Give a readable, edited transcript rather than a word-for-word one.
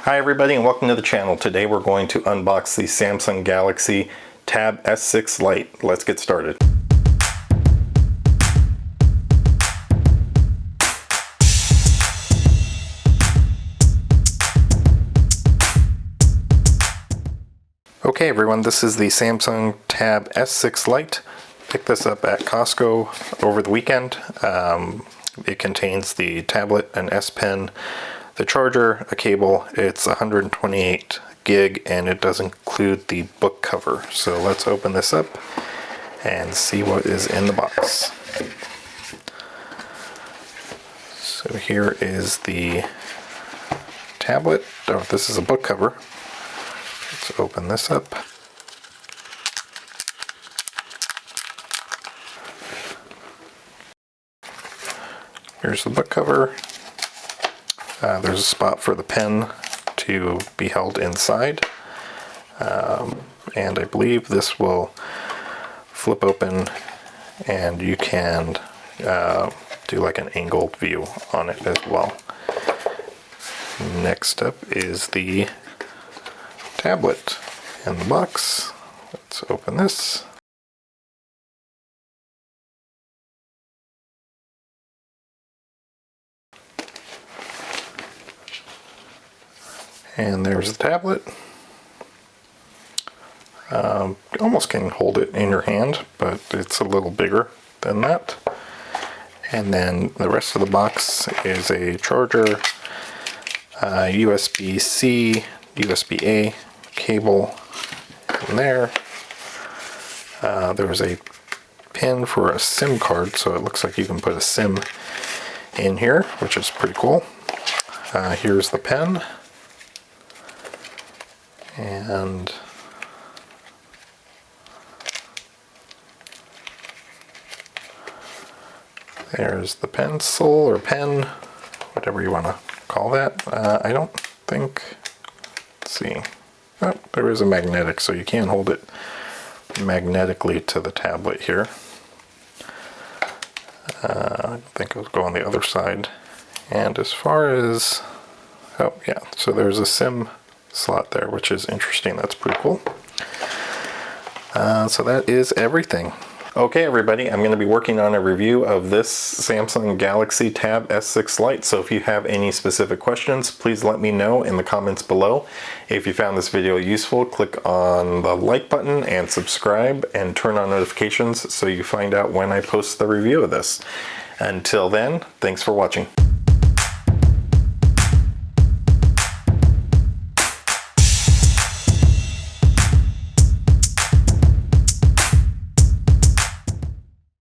Hi everybody and welcome to the channel. Today we're going to unbox the Samsung Galaxy Tab S6 Lite. Let's get started. Okay everyone, this is the Samsung Tab S6 Lite. Picked this up at Costco over the weekend. It contains the tablet, an S Pen, the charger, a cable. It's 128 gig and it does include the book cover. So let's open this up and see what is in the box. So here is the tablet. Oh, this is a book cover. Let's open this up. Here's the book cover. There's a spot for the pen to be held inside, and I believe this will flip open and you can do like an angled view on it as well. Next up is the tablet in the box. Let's open this. And there's the tablet. Almost can hold it in your hand, but it's a little bigger than that. And then the rest of the box is a charger, USB-C, USB-A cable in there. There's a pin for a SIM card, so it looks like you can put a SIM in here, which is pretty cool. Here's the pen. And there's the pencil or pen, whatever you want to call that. I don't think, let's see, oh, there is a magnetic, so you can hold it magnetically to the tablet here. I think it'll go on the other side. And as far as, oh yeah, so there's a SIM slot there, which is interesting. That's pretty cool. So that is everything. Okay everybody, I'm going to be working on a review of this Samsung Galaxy Tab S6 Lite, so if you have any specific questions, please let me know in the comments below. If you found this video useful, click on the like button and subscribe and turn on notifications so you find out when I post the review of this. Until then, thanks for watching.